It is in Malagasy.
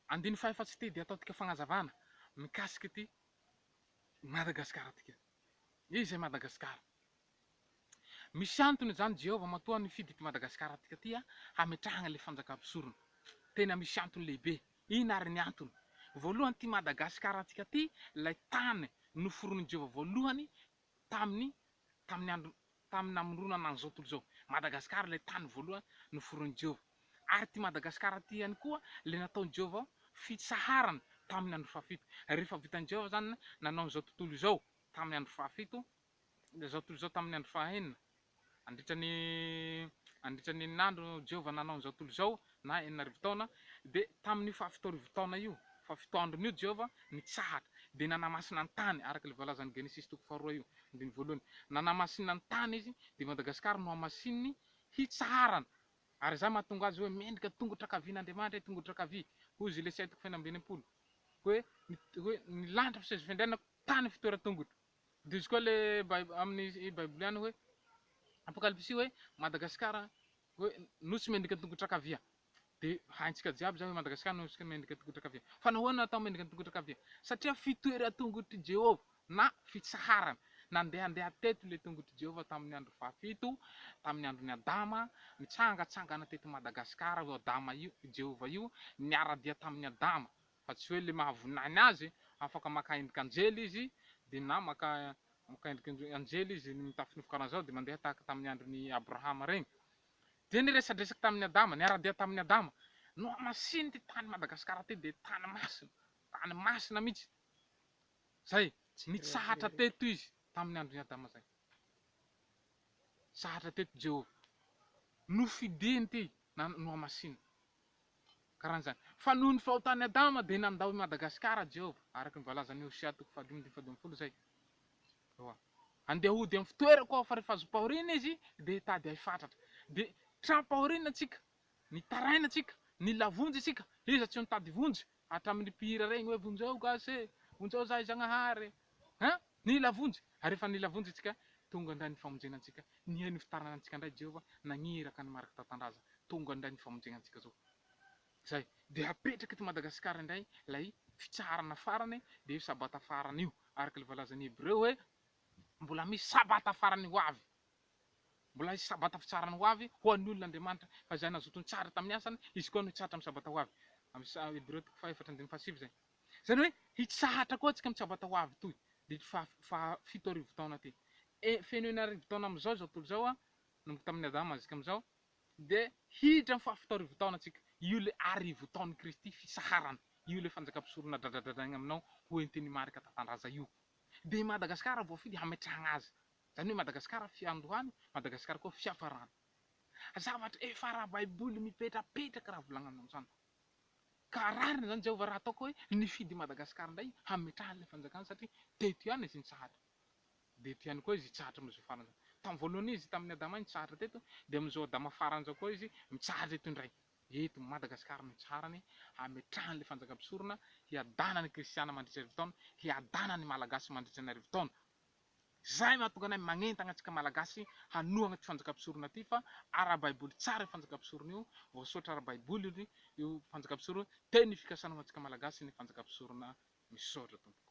andiny fahefatsy ty dia ataotika fanazavana mikasiky ty Madagasikara tika. Izay Madagasikara. Misy antony zany Jehovah matoa nifidy ty Madagasikara tika ty hametrahana le fanjaka-mpisorona. Tena misy antony lehibe. Ino ary ny antony? Voalohany ty Madagasikara tika ty lay tany noforonin'i Jehovah voalohany tamin'ny namoronana an'izao tontolo zao. Madagasikara lay tany voalohany noforonin'i Jehovah. Ary ty Madagasikara ty ihany koa le nataon'i Jehovah fitsaharana tamin'ny andro fahafito. Rehefa vitan'i Jehovah zany nanao an'izao tontolo izao tamin'ny andro fahafito, izao tontolo izao tamin'ny andro fahaenina. Andritran'ny nandro Jehovah nanao an'izao tontolo izao na 4 taona, de tamin'ny 7 taona io, 7 andron'io Jehovah nitsahatra de nanamasina ny tany araka le voalazan'ny Genesis toko faharoa io, andiny voalohany. Nanamasina ny tany izy de Madagasikara no amasininy hitsaharana. Ary zay mahatonga azy hoe mendrika tongotra kavian'Andriamanitra tongotra kavy. Hoy izy Lesay toko 2:20. Hoe ny lanitra fisezifendrena tany fitoeran-tongotra. De izy koa le amin'ny Bible any hoe Apokalipsy hoe Madagasikara hoe nosy mendrika tongotra kavia. De haintsika jiaby zay hoe Madagasikara nosy mendrika tongotra kavia. Fa nahoana natao mendrika tongotra kavia? Satria fitoeran-tongotry Jehovah na fitsaharana. Nandehandeha teto le tongotry Jehovah tamin'ny andro fahafito, tamin'ny andron'ny Adama, nitsangatsangana teto Madagasikara io Adama io, Jehovah io, niaradia tamin'ny Adama. Fa tsy hoe le mahavoninahiny azy, afaka maka endrika anjely izy, de na maka endrika anjely izy mitafy karaha zao de mandeha tahaka tamin'ny andron'ny Abrahama regny. De niresadresaky tamin'ny Adama, niaradia tamin'ny Adama. No amasiny ty tany Madagasikara ty de tany masina mihitsy. Zay, nitsahatra teto izy tamin'ny andron'ny Adama zay. Sahatra teto Jehovah. Nofidiny ty no amasiny. Karan'izany. Fa noho ny fahotan'ny Adama de nandao i Madagasikara Jehovah araka ny voalazan'ny Hosea toko 1:20 zay. Andeha hody amin'ny fitoerako koa fa rehefa azo pahorina izy de hitady hahifatratra. De trampahorina atsika, nitaraina atsika, nilavonjy atsika. Iza tsy nitady vonjy hatramin'ny mpihira regny hoe vonjeo gasy, vonjeo zahay Zagnahary. Nilavonjy. Ary rehefa nilavonjy atsika tonga indray ny famonjena antsika. Ny fitarana antsika indray Jehovah nagniraka ny I Marc TATANDRAZA. Tonga indray ny famonjena antsika zao. Zay. De apetraky ty Madagasikara indray lay fitsaharana farany de sabata farany io. Araka le voalazan'ny Hebreo hoe mbola misy sabata farany ho avy. Mbola misy sabata fitsarany ho avy ho an'ny olon'Andriamanitra fa zay nazotony tsara tamin'ny asany, izy koa no hitsahatra amin'ny sabata ho avy. Amin'ny Hebreo toko 4:7 zay. Zany hoe hitsahatra koa tsika amin'ny sabata ho avy toy. De 7 taona ty. Feno 9 taona am'izao zao tontolo zao nomboka tamin'ny Adama azika am'izao. De hiditra amin'ny 7 taona tsika. Io le 10 taon'ny Kristy fisaharana. Io le fanjaka-mpisorona dradradradragna aminao ho entin'ny Marika Tatandraza io. De Madagasikara voafidy hametrahana azy. Zany hoe Madagasikara fiandohany, Madagasikara koa fiafarana. Zavatra efa ara-baiboly mipetrapetraka raha volagnana amin'izany. Ka rariny zany Jehovah raha ataoko hoe nifidy Madagasikara indray hametrahana le fanjakana satria teto ihany izy nitsahatra. De eto ihany koa izy hitsahatra amin'izao farany zao. Tamin'ny voalohany izy tamin'ny Adama nitsahatra teto, de amin'izao Adama farany zao koa izy mitsahatra eto indray. Eto Madagasikara no tsarany hametrahana le fanjaka-mpisorona, hiadana ny kristiana mandritra 1000 taona, hiadana ny malagasy mandritra ny 1000 taona. Zay mahatonga anay magnentana antsika malagasy hanohana ty fanjaka-mpisorona ty fa ara-baiboly tsara fanjaka-mpisorona io, voasotra ara-baiboly io fanjaka-mpisorona, teny fikasana antsika malagasy ny fanjaka-mpisorona misaotra tompo.